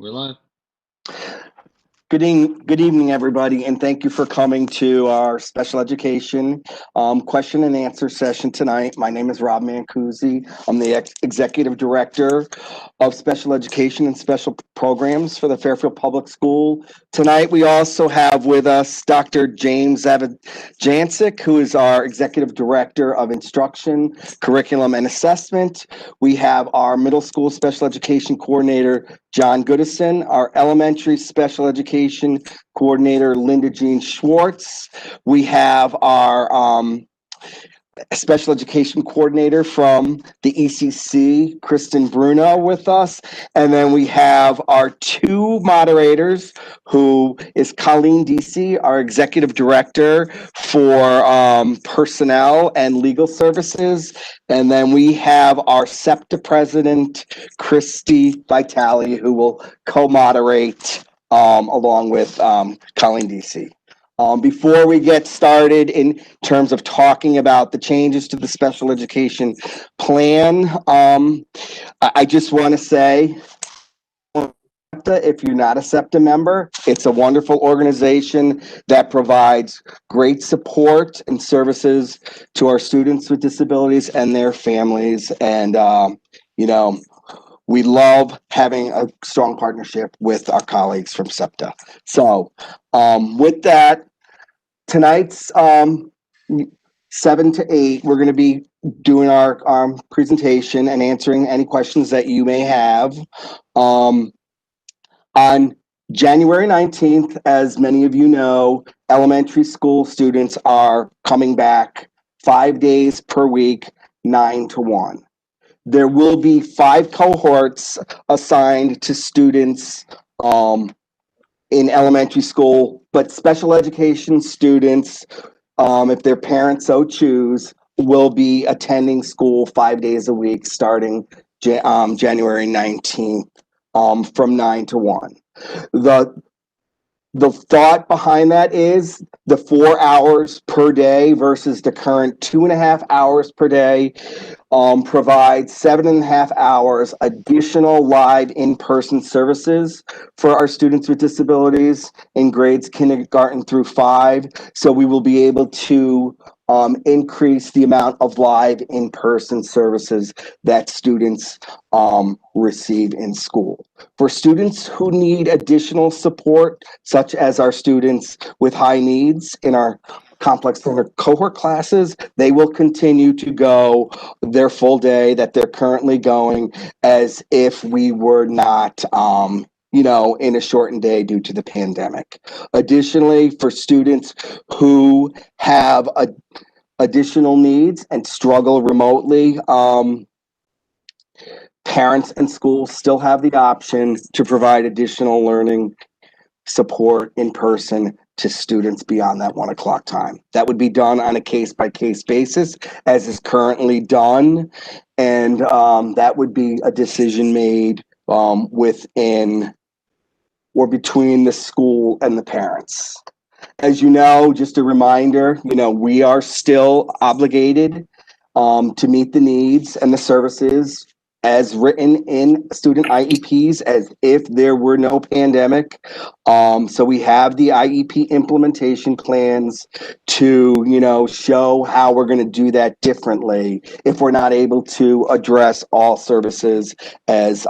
We're live. Good evening, everybody, and thank you for coming to our special education question and answer session tonight. My name is Rob Mancusi. I'm the Executive Director of Special Education and Special Programs for the Fairfield Public School. Tonight, we also have with us Dr. James Jancic, who is our Executive Director of Instruction, Curriculum, and Assessment. We have our Middle School Special Education Coordinator, John Goodison, our Elementary Special Education Coordinator, Linda Jean Schwartz. We have our Special Education Coordinator from the ECC, Kristen Bruno, with us. And then we have our two moderators, who is Colleen Deasy, our Executive Director for Personnel and Legal Services. And then we have our SEPTA President, Christy Vitale, who will co-moderate along with Colleen Deasy. Before we get started in terms of talking about the changes to the special education plan, I just want to say, if you're not a SEPTA member, it's a wonderful organization that provides great support and services to our students with disabilities and their families. And, we love having a strong partnership with our colleagues from SEPTA. So with that, tonight's 7 to 8, we're going to be doing our presentation and answering any questions that you may have. On January 19th, as many of you know, elementary school students are coming back 5 days per week, 9 to 1. There will be 5 cohorts assigned to students in elementary school, but special education students, if their parents so choose, will be attending school 5 days a week starting January 19th from 9 to 1. The thought behind that is the 4 hours per day versus the current 2.5 hours per day provides 7.5 hours additional live in-person services for our students with disabilities in grades kindergarten through 5. So we will be able to increase the amount of live in-person services that students receive in school. For students who need additional support, such as our students with high needs in our complex learner cohort classes, they will continue to go their full day that they're currently going as if we were not in a shortened day due to the pandemic. Additionally, for students who have additional needs and struggle remotely, parents and schools still have the option to provide additional learning support in person to students beyond that 1 o'clock time. That would be done on a case-by-case basis, as is currently done, and that would be a decision made within or between the school and the parents. As you know, just a reminder, we are still obligated to meet the needs and the services as written in student IEPs as if there were no pandemic. So we have the IEP implementation plans to, show how we're going to do that differently if we're not able to address all services as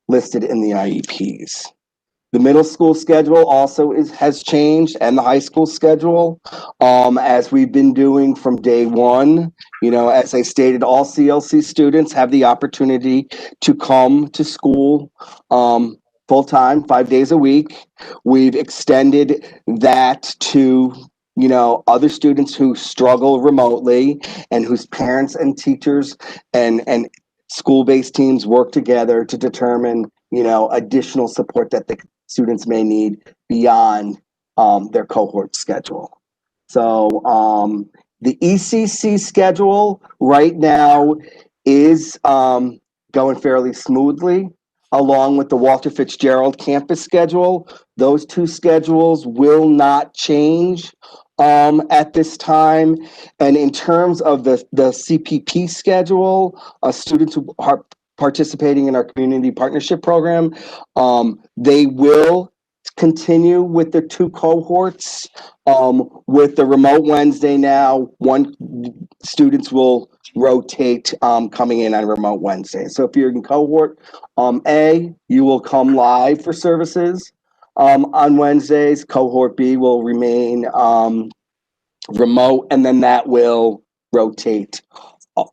listed in the IEPs. The middle school schedule also has changed, and the high school schedule, as we've been doing from day one. As I stated, all CLC students have the opportunity to come to school full-time, 5 days a week. We've extended that to other students who struggle remotely and whose parents and teachers and school-based teams work together to determine additional support that the students may need beyond their cohort schedule. So the ECC schedule right now is going fairly smoothly, along with the Walter Fitzgerald campus schedule. Those two schedules will not change at this time. And in terms of the CPP schedule, students who are participating in our community partnership program. They will continue with the 2 cohorts. With the remote Wednesday now, students will rotate coming in on remote Wednesday. So if you're in cohort A, you will come live for services on Wednesdays. Cohort B will remain remote, and then that will rotate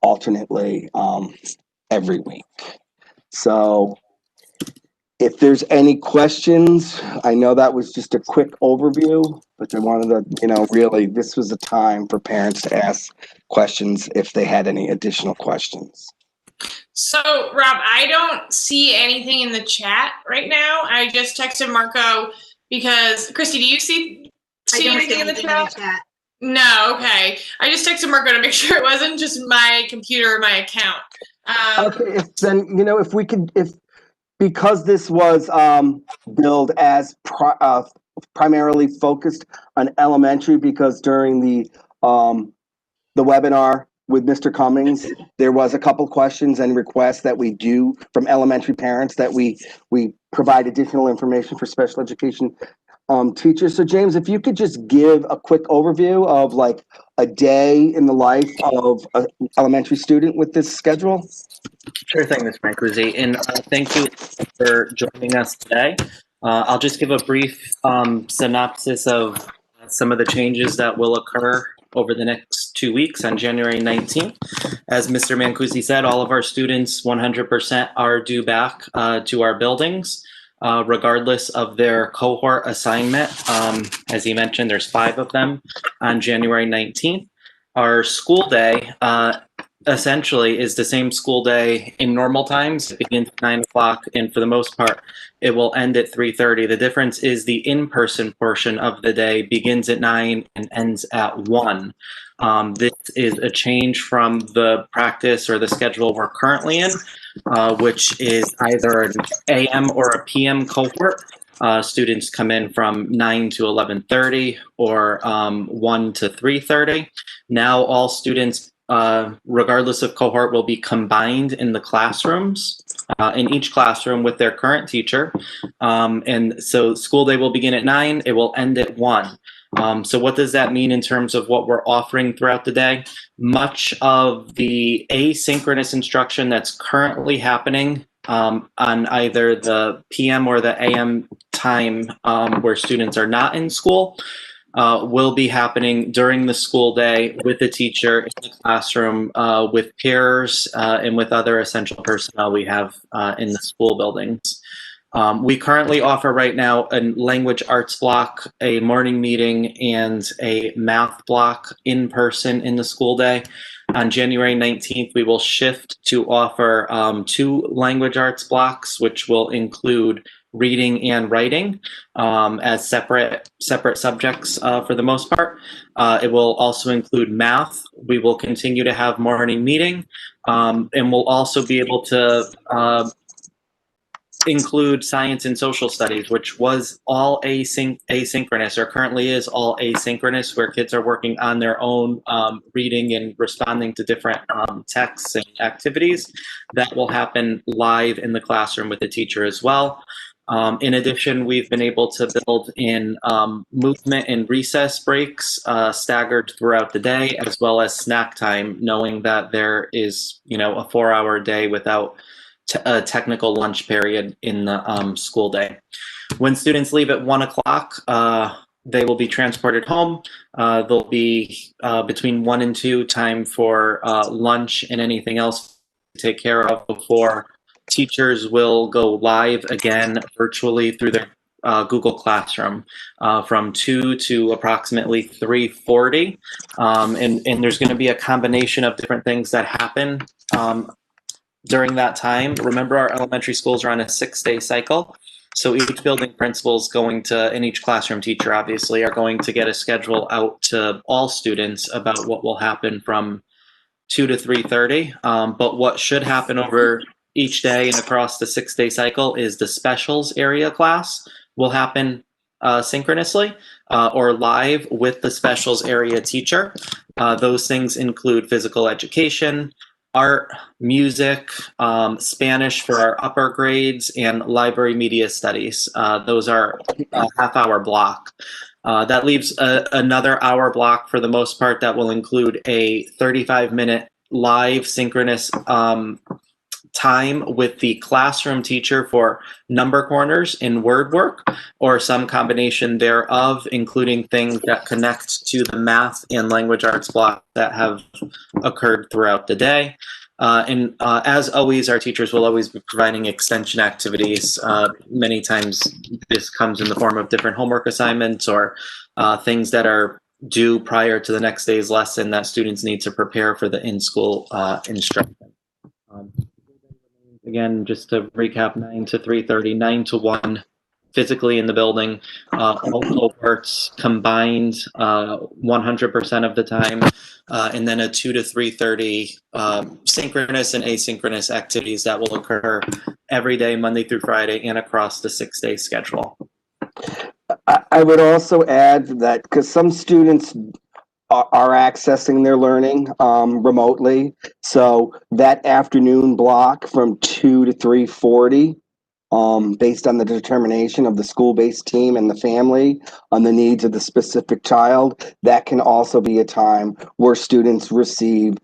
alternately every week. So if there's any questions, I know that was just a quick overview, but I wanted to, really, this was a time for parents to ask questions if they had any additional questions. So, Rob, I don't see anything in the chat right now. I just texted Marco because, Christy, do you see anything in the chat? No, okay. I just texted Marco to make sure it wasn't just my computer or my account. Okay, then, if we could, because this was billed as primarily focused on elementary, because during the webinar with Mr. Cummings, there was a couple questions and requests that we do from elementary parents that we provide additional information for special education teachers. So James, if you could just give a quick overview of like a day in the life of an elementary student with this schedule. Sure thing, Ms. Mancusi, and thank you for joining us today. I'll just give a brief synopsis of some of the changes that will occur over the next 2 weeks on January 19th. As Mr. Mancusi said, all of our students 100% are due back to our buildings, regardless of their cohort assignment. As he mentioned, there's 5 of them on January 19th. Our school day essentially is the same school day in normal times. It begins at 9 o'clock, and for the most part, it will end at 3:30. The difference is the in-person portion of the day begins at 9 and ends at 1. This is a change from the practice or the schedule we're currently in, which is either an AM or a PM cohort. Students come in from 9 to 11:30 or 1 to 3:30. Now all students, regardless of cohort, will be combined in the classrooms, in each classroom with their current teacher. And so school day will begin at 9, it will end at 1. So what does that mean in terms of what we're offering throughout the day? Much of the asynchronous instruction that's currently happening on either the PM or the AM time where students are not in school will be happening during the school day with the teacher in the classroom, with peers, and with other essential personnel we have in the school buildings. We currently offer right now a language arts block, a morning meeting, and a math block in person in the school day. On January 19th, we will shift to offer 2 language arts blocks, which will include reading and writing as separate subjects for the most part. It will also include math. We will continue to have morning meeting, and we'll also be able to include science and social studies, which was all asynchronous, or currently is all asynchronous, where kids are working on their own, reading and responding to different texts and activities. That will happen live in the classroom with the teacher as well. In addition, we've been able to build in movement and recess breaks staggered throughout the day, as well as snack time, knowing that there is, a 4-hour day without a technical lunch period in the school day. When students leave at 1 o'clock, they will be transported home. There'll be between 1 and 2 time for lunch and anything else to take care of before teachers will go live again virtually through their Google Classroom from 2 to approximately 3:40. And there's going to be a combination of different things that happen during that time. Remember, our elementary schools are on a 6-day cycle. So each building principal is going to, and each classroom teacher obviously, are going to get a schedule out to all students about what will happen from 2 to 3:30. But what should happen over each day and across the 6-day cycle is the specials area class will happen synchronously or live with the specials area teacher. Those things include physical education, art, music, Spanish for our upper grades, and library media studies. Those are a half-hour block. That leaves another hour block for the most part that will include a 35-minute live synchronous time with the classroom teacher for number corners in word work or some combination thereof, including things that connect to the math and language arts block that have occurred throughout the day. And as always, our teachers will always be providing extension activities. Many times this comes in the form of different homework assignments or things that are due prior to the next day's lesson that students need to prepare for the in-school instruction. Again, just to recap, 9 to 3:30, 9 to 1, physically in the building. All cohorts combined 100% of the time, and then a 2 to 3:30 synchronous and asynchronous activities that will occur every day, Monday through Friday, and across the 6-day schedule. I would also add that because some students are accessing their learning remotely, so that afternoon block from 2 to 3:40, based on the determination of the school-based team and the family on the needs of the specific child, that can also be a time where students receive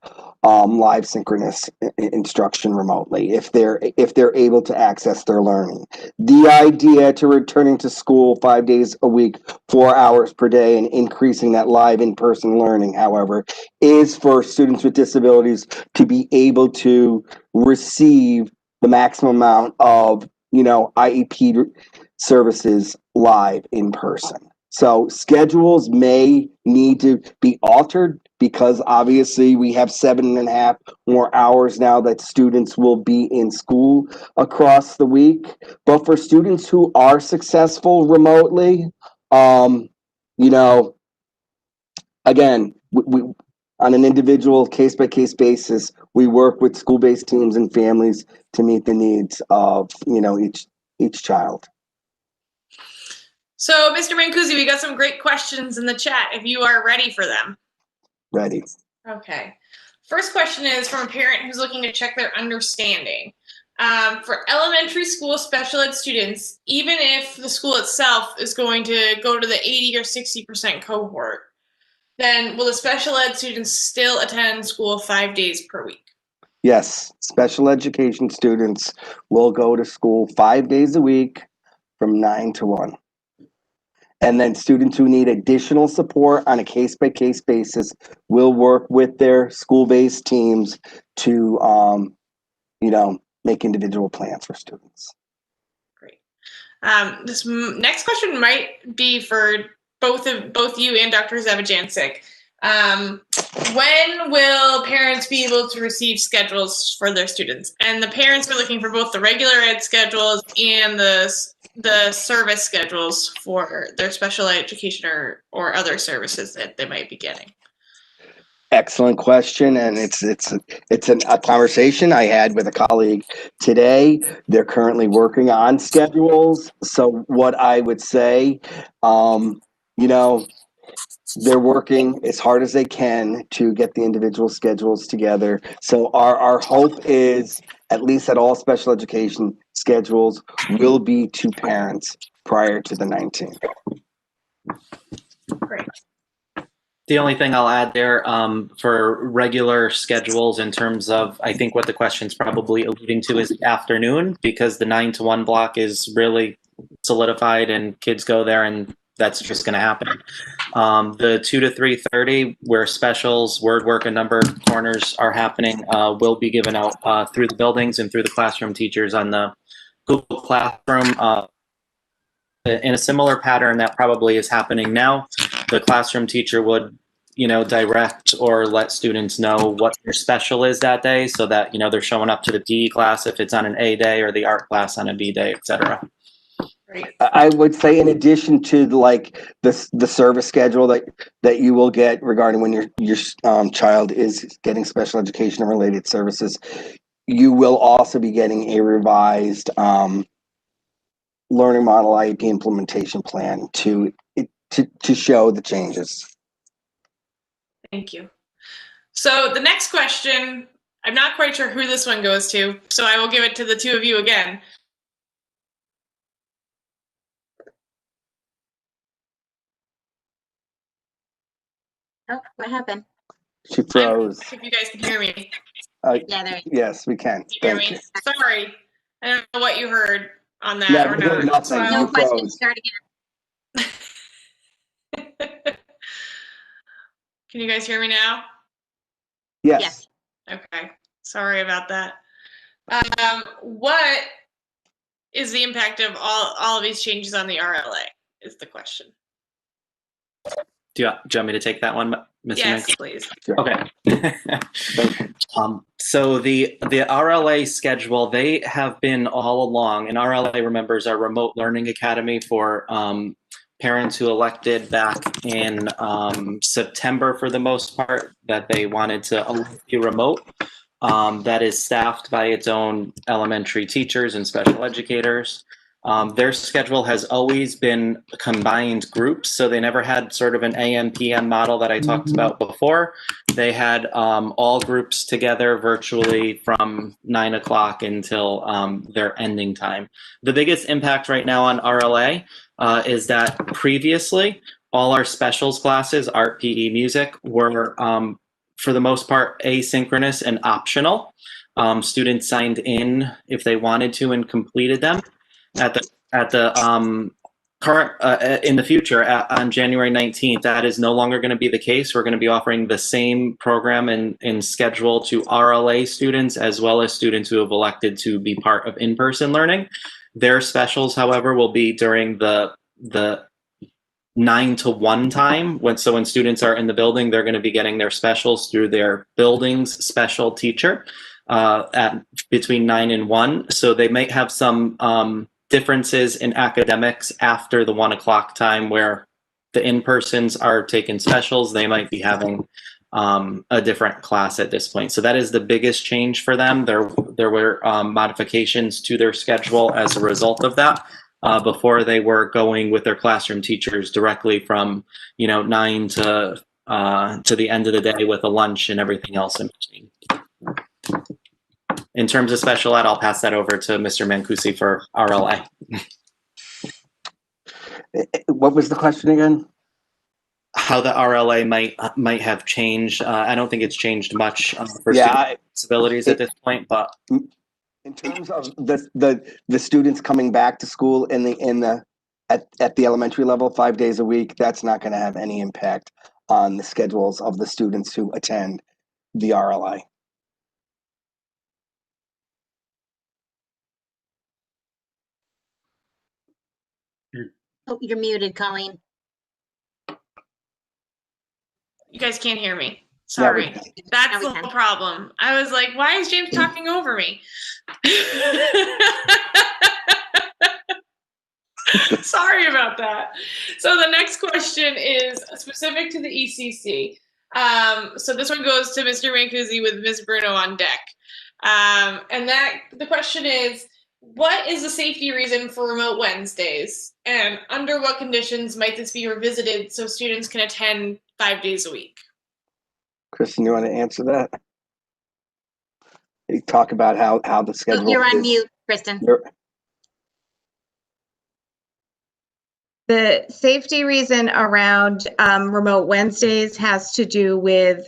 live synchronous instruction remotely if they're able to access their learning. The idea to returning to school 5 days a week, 4 hours per day, and increasing that live in-person learning, however, is for students with disabilities to be able to receive the maximum amount of IEP services live in person. So schedules may need to be altered because obviously we have 7.5 more hours now that students will be in school across the week. But for students who are successful remotely, again, we on an individual case-by-case basis, we work with school-based teams and families to meet the needs of each child. So, Mr. Mancusi, we got some great questions in the chat if you are ready for them. Ready. Okay. First question is from a parent who's looking to check their understanding. For elementary school special ed students, even if the school itself is going to go to the 80 or 60% cohort, then will the special ed students still attend school 5 days per week? Yes, special education students will go to school 5 days a week from 9 to 1. And then students who need additional support on a case-by-case basis will work with their school-based teams to, make individual plans for students. Great. This next question might be for both you and Dr. Zabajancic. When will parents be able to receive schedules for their students? And the parents are looking for both the regular ed schedules and the service schedules for their special education or other services that they might be getting. Excellent question, and it's a conversation I had with a colleague today. They're currently working on schedules. So what I would say, they're working as hard as they can to get the individual schedules together. So our hope is, at least that all special education schedules will be to parents prior to the 19th. Great. The only thing I'll add there for regular schedules in terms of, I think what the question's probably alluding to is the afternoon, because the 9 to 1 block is really solidified and kids go there and that's just going to happen. The 2 to 3:30, where specials, word work, and number corners are happening, will be given out through the buildings and through the classroom teachers on the Google Classroom. In a similar pattern that probably is happening now, the classroom teacher would, direct or let students know what their special is that day, so that they're showing up to the PE class if it's on an A day or the art class on a B day, etc. I would say, in addition to the service schedule that you will get regarding when your child is getting special education related services, you will also be getting a revised learning model IEP implementation plan to show the changes. Thank you. So the next question I'm not quite sure who this one goes to, so I will give it to the two of you again. Oh, what happened? She froze. If you guys can hear me. Yeah, there. Yes, we can. You hear Thank me? you. Sorry. I don't know what you heard on that No, or we heard not. nothing. No You question. froze. Start again. Can you guys hear me now? Yes. Okay. Sorry about that. What is the impact of all of these changes on the RLA is the question. Do you want me to take that one, Mr. Yes, Mink? please. Okay. So the RLA schedule, they have been all along, and RLA, remembers, our Remote Learning Academy for parents who elected back in September, for the most part, that they wanted to be remote. That is staffed by its own elementary teachers and special educators. Their schedule has always been combined groups, so they never had sort of an AM/PM model that I talked about before. They had all groups together virtually from 9 o'clock until their ending time. The biggest impact right now on RLA is that previously all our specials classes, art, PE, music, were for the most part asynchronous and optional. Students signed in if they wanted to and completed them. At the current in the future on January 19th, that is no longer going to be the case. We're going to be offering the same program and schedule to RLA students as well as students who have elected to be part of in-person learning. Their specials, however, will be during the 9 to 1 time. When students are in the building, they're going to be getting their specials through their building's special teacher at between 9 and 1. So they might have some differences in academics after the 1 o'clock time, where the in-persons are taking specials. They might be having a different class at this point. So that is the biggest change for them. There were modifications to their schedule as a result of that. Before, they were going with their classroom teachers directly from 9 to the end of the day with a lunch and everything else in between. In terms of special ed, I'll pass that over to Mr. Mancusi for RLA. What was the question again? How the RLA might have changed. I don't think it's changed much for disabilities at this point, but in terms of the students coming back to school at the elementary level 5 days a week, that's not going to have any impact on the schedules of the students who attend the RLA. Oh, you're muted, Colleen. You guys can't hear me. Sorry. That's the whole problem. I was like, why is James talking over me? Sorry about that. So the next question is specific to the ECC. So this one goes to Mr. Mancusi with Ms. Bruno on deck. And the question is, what is the safety reason for remote Wednesdays? And under what conditions might this be revisited so students can attend 5 days a week? Kristen, you want to answer that? You talk about how the schedule. You're on mute, Kristen. The safety reason around remote Wednesdays has to do with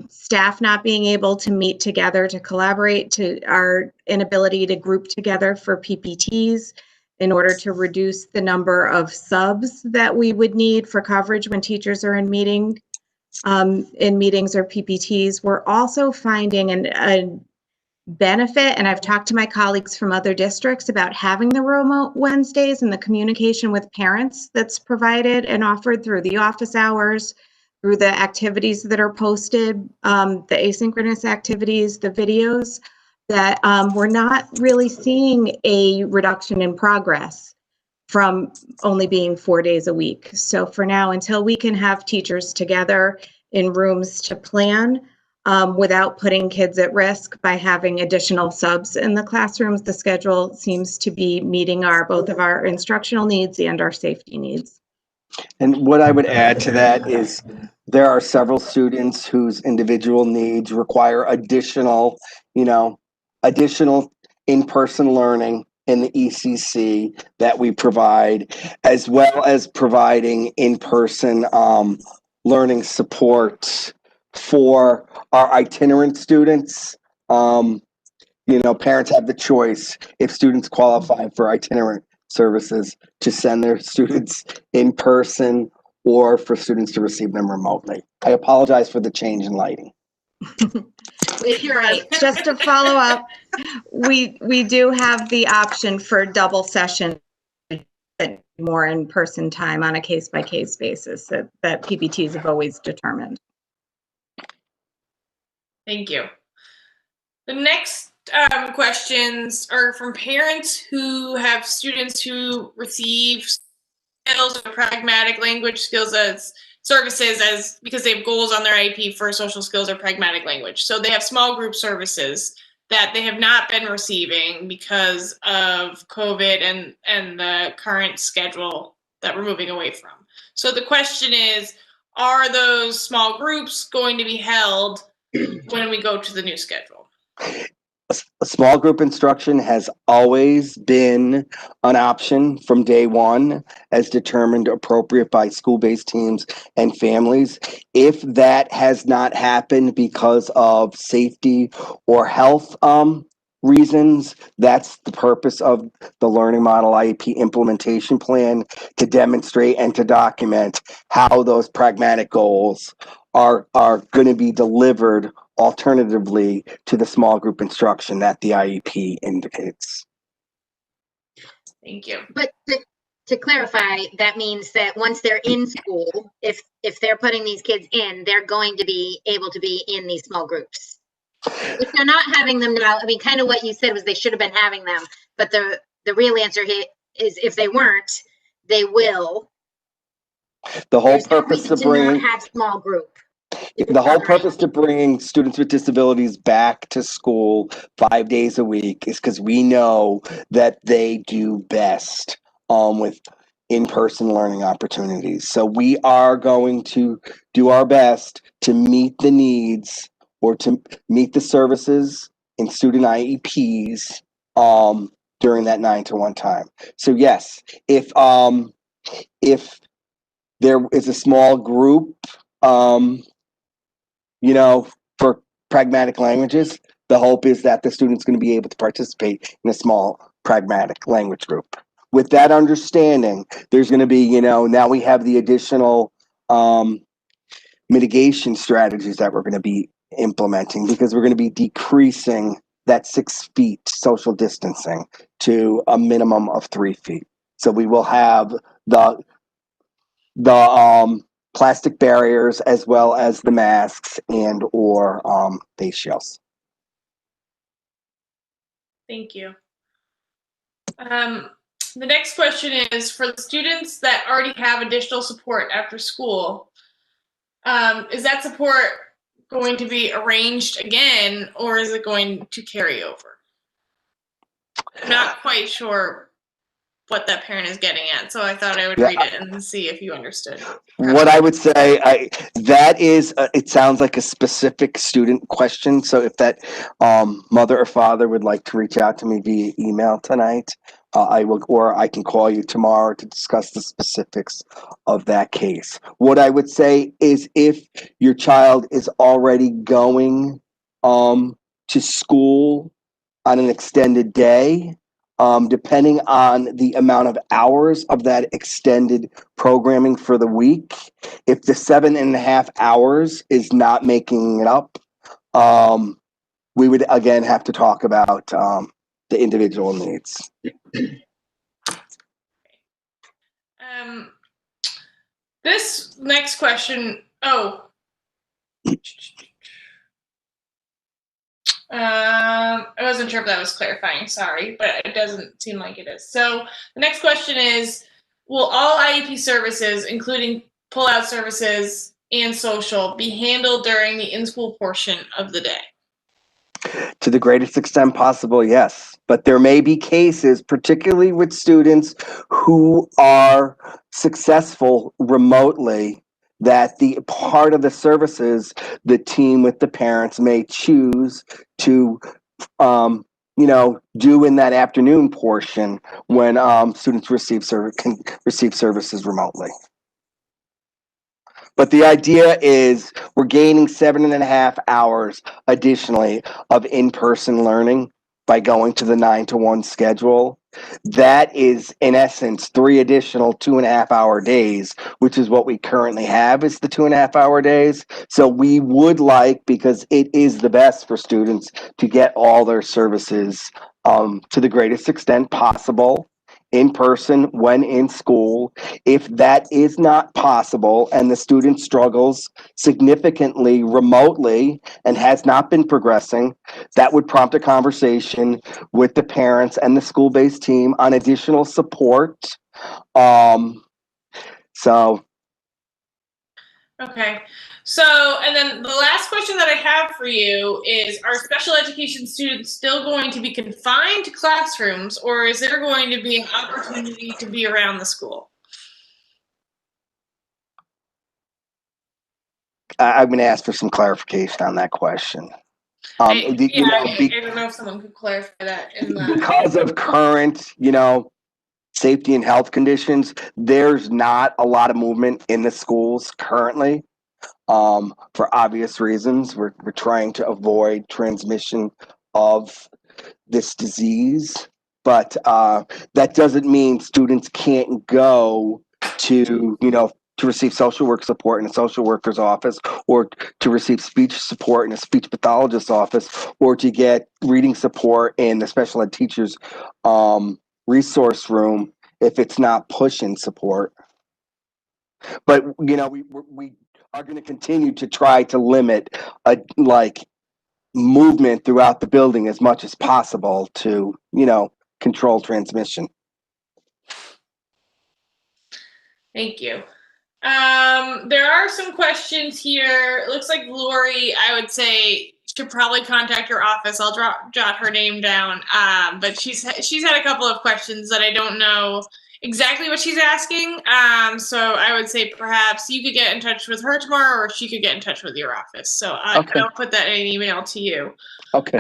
staff not being able to meet together to collaborate, to our inability to group together for PPTs in order to reduce the number of subs that we would need for coverage when teachers are in meetings or PPTs. We're also finding a benefit, and I've talked to my colleagues from other districts about having the remote Wednesdays and the communication with parents that's provided and offered through the office hours, through the activities that are posted, the asynchronous activities, the videos, that we're not really seeing a reduction in progress from only being 4 days a week. So for now, until we can have teachers together in rooms to plan without putting kids at risk by having additional subs in the classrooms, the schedule seems to be meeting both of our instructional needs and our safety needs. And what I would add to that is there are several students whose individual needs require additional, additional in-person learning in the ECC that we provide, as well as providing in-person learning support for our itinerant students. Parents have the choice if students qualify for itinerant services to send their students in person or for students to receive them remotely. I apologize for the change in lighting. Right. Just to follow up, we do have the option for double session, more in-person time on a case-by-case basis that PBTs have always determined. Thank you. The next questions are from parents who have students who receive skills or pragmatic language skills as services because they have goals on their IEP for social skills or pragmatic language. So they have small group services that they have not been receiving because of COVID and the current schedule that we're moving away from. So the question is, are those small groups going to be held when we go to the new schedule? A small group instruction has always been an option from day one, as determined appropriate by school-based teams and families. If that has not happened because of safety or health reasons, that's the purpose of the Learning Model IEP implementation plan, to demonstrate and to document how those pragmatic goals are going to be delivered alternatively to the small group instruction that the IEP indicates. Thank you. But to clarify, that means that once they're in school, if they're putting these kids in, they're going to be able to be in these small groups. If they're not having them now, I mean, kind of what you said was they should have been having them, but the real answer here is if they weren't, they will. The whole There's no purpose reason to bring not have small group. the whole purpose to bringing students with disabilities back to school 5 days a week is because we know that they do best with in-person learning opportunities. So we are going to do our best to meet the needs or to meet the services in student IEPs during that 9-to-1 time. So yes, if there is a small group, for pragmatic languages, the hope is that the student's going to be able to participate in a small pragmatic language group. With that understanding, there's going to be, now we have the additional mitigation strategies that we're going to be implementing, because we're going to be decreasing that 6 feet social distancing to a minimum of 3 feet. So we will have the plastic barriers as well as the masks and or face shields. Thank you. The next question is for the students that already have additional support after school. Is that support going to be arranged again, or is it going to carry over? I'm not quite sure what that parent is getting at, so I thought I would read it and see if you understood. What I would say, it sounds like a specific student question. So if that mother or father would like to reach out to me via email tonight, I will, or I can call you tomorrow to discuss the specifics of that case. What I would say is, if your child is already going to school on an extended day, depending on the amount of hours of that extended programming for the week, if the 7.5 hours is not making it up, we would again have to talk about the individual needs. This next question, I wasn't sure if that was clarifying, sorry, but it doesn't seem like it is. So the next question is, will all IEP services, including pull-out services and social, be handled during the in-school portion of the day? To the greatest extent possible, yes. But there may be cases, particularly with students who are successful remotely, that the part of the services the team with the parents may choose to do in that afternoon portion when students can receive services remotely. But the idea is we're gaining 7.5 hours additionally of in-person learning by going to the 9-to-1 schedule. That is, in essence, 3 additional 2.5-hour days, which is what we currently have is the 2.5-hour days. So we would like, because it is the best for students, to get all their services to the greatest extent possible in person when in school. If that is not possible and the student struggles significantly remotely and has not been progressing, that would prompt a conversation with the parents and the school-based team on additional support. Okay. So, and then the last question that I have for you is, are special education students still going to be confined to classrooms, or is there going to be an opportunity to be around the school? I'm going to ask for some clarification on that question. I don't know if someone could clarify that. Because of current, safety and health conditions, there's not a lot of movement in the schools currently. For obvious reasons, we're trying to avoid transmission of this disease, but that doesn't mean students can't go to receive social work support in a social worker's office, or to receive speech support in a speech pathologist's office, or to get reading support in the special ed teacher's resource room if it's not push-in support. But we are going to continue to try to limit movement throughout the building as much as possible to control transmission. Thank you. There are some questions here. It looks like Lori, I would say, should probably contact your office. I'll jot her name down. But she's had a couple of questions that I don't know exactly what she's asking. So I would say perhaps you could get in touch with her tomorrow, or she could get in touch with your office. So I'll put that in an email to you. Okay.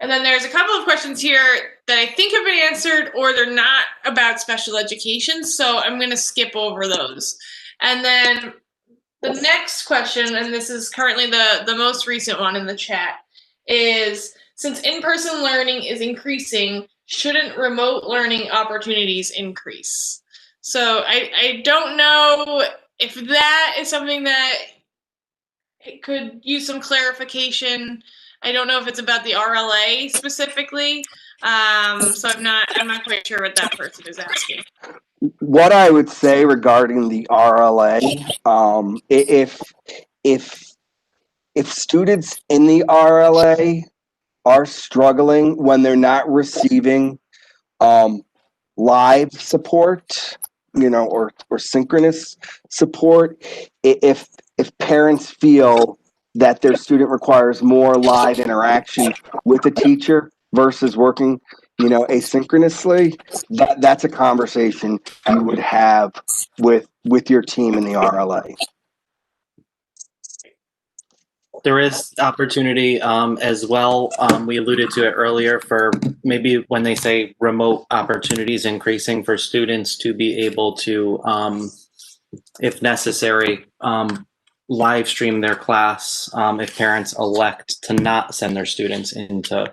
And then there's a couple of questions here that I think have been answered, or they're not about special education. So I'm going to skip over those. And then the next question, and this is currently the most recent one in the chat, is, since in-person learning is increasing, shouldn't remote learning opportunities increase? So I don't know if that is something that it could use some clarification. I don't know if it's about the RLA specifically. So I'm not quite sure what that person is asking. What I would say regarding the RLA, if students in the RLA are struggling when they're not receiving live support, or synchronous support, if parents feel that their student requires more live interaction with a teacher versus working asynchronously, that's a conversation you would have with your team in the RLA. There is opportunity as well. We alluded to it earlier, for maybe when they say remote opportunities increasing, for students to be able to, if necessary, live stream their class if parents elect to not send their students into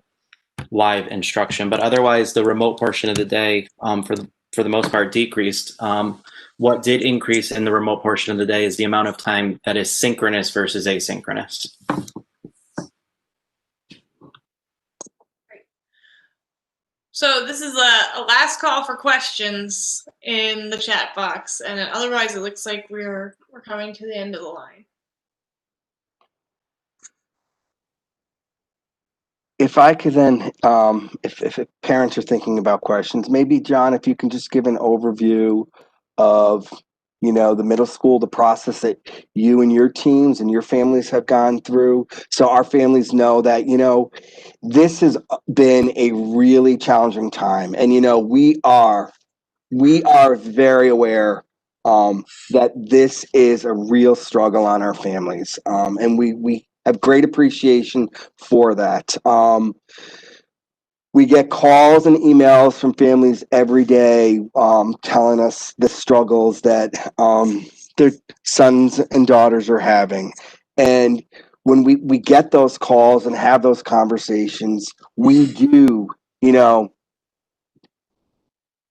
live instruction. But otherwise, the remote portion of the day, for the most part, decreased. What did increase in the remote portion of the day is the amount of time that is synchronous versus asynchronous. So this is a last call for questions in the chat box, and otherwise it looks like we're coming to the end of the line. If I could then, if parents are thinking about questions, maybe John, if you can just give an overview of you know, the middle school, the process that you and your teams and your families have gone through. So our families know that, you know, this has been a really challenging time. And, you know, we are very aware that this is a real struggle on our families. And we have great appreciation for that. We get calls and emails from families every day telling us the struggles that their sons and daughters are having. And when we get those calls and have those conversations, we do, you know,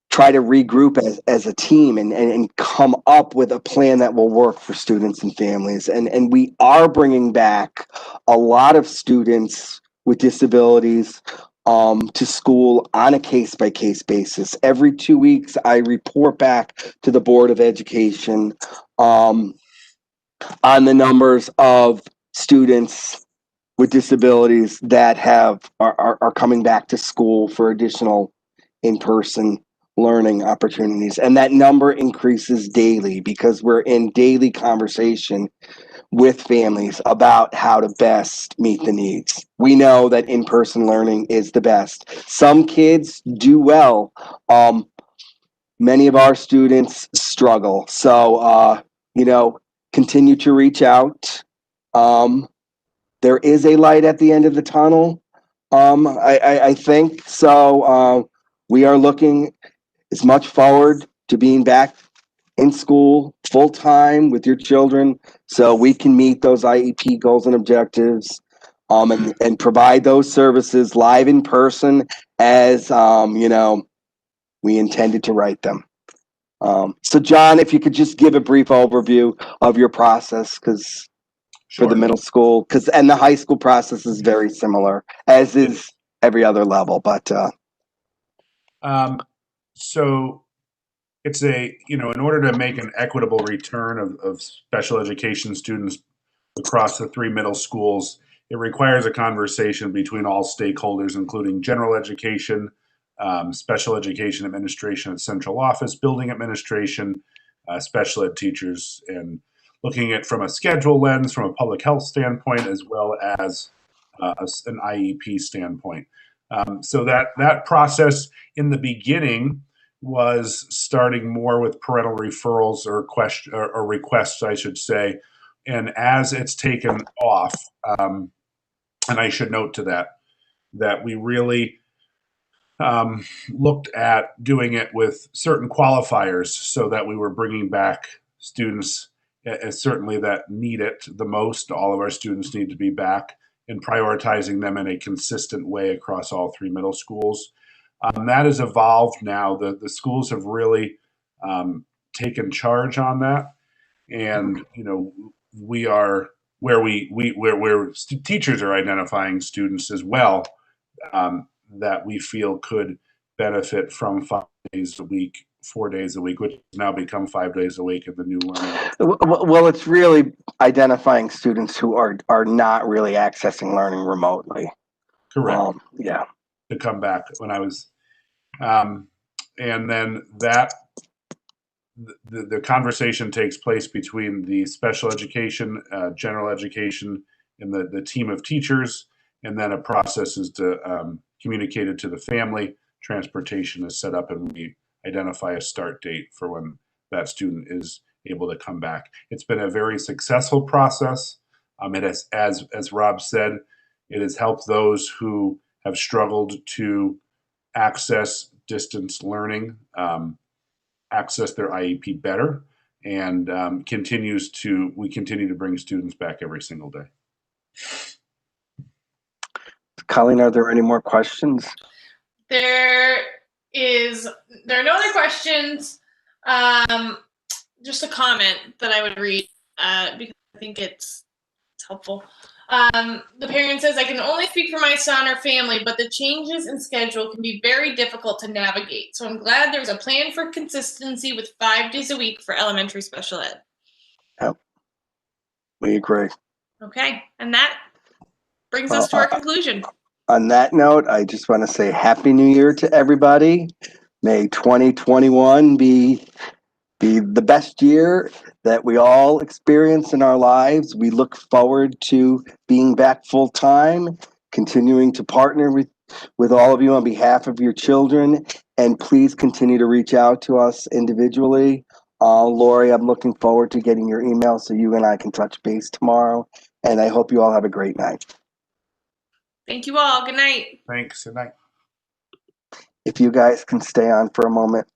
try to regroup as a team and come up with a plan that will work for students and families. And we are bringing back a lot of students with disabilities to school on a case-by-case basis. Every 2 weeks, I report back to the Board of Education on the numbers of students with disabilities that are coming back to school for additional in-person learning opportunities. And that number increases daily because we're in daily conversation with families about how to best meet the needs. We know that in-person learning is the best. Some kids do well. Many of our students struggle. So, you know, continue to reach out. There is a light at the end of the tunnel. I think so. We are looking as much forward to being back in school full time with your children so we can meet those IEP goals and objectives and provide those services live in person as you know, we intended to write them. So John, if you could just give a brief overview of your process, because for the middle school, and the high school process is very similar, as is every other level, but so it's in order to make an equitable return of special education students across the 3 middle schools, it requires a conversation between all stakeholders, including general education, special education administration at central office, building administration, special ed teachers, and looking at from a schedule lens, from a public health standpoint, as well as an IEP standpoint. So that process in the beginning was starting more with parental referrals or requests, I should say. And as it's taken off, and I should note to that we really looked at doing it with certain qualifiers so that we were bringing back students certainly that need it the most. All of our students need to be back, and prioritizing them in a consistent way across all 3 middle schools. That has evolved now. The schools have really taken charge on that, and we are where teachers are identifying students as well that we feel could benefit from 5 days a week, 4 days a week, which has now become 5 days a week in the new learning. Well, it's really identifying students who are not really accessing learning remotely. Correct. Yeah. To come back when I was, and then that the conversation takes place between the special education, general education, and the team of teachers, and then a process is communicated to the family. Transportation is set up, and we identify a start date for when that student is able to come back. It's been a very successful process. It has, as Rob said, it has helped those who have struggled to access distance learning, access their IEP better, and we continue to bring students back every single day. Colleen, are there any more questions? There are no other questions. Just a comment that I would read because I think it's helpful. The parent says, I can only speak for my son or family, but the changes in schedule can be very difficult to navigate. So I'm glad there's a plan for consistency with 5 days a week for elementary special ed. Yep. We agree. Okay. And that brings us to our conclusion. On that note, I just want to say Happy New Year to everybody. May 2021 be be the best year that we all experience in our lives. We look forward to being back full time, continuing to partner with all of you on behalf of your children, and please continue to reach out to us individually. Lori, I'm looking forward to getting your email so you and I can touch base tomorrow, and I hope you all have a great night. Thank you all. Good night. Thanks. Good night. If you guys can stay on for a moment.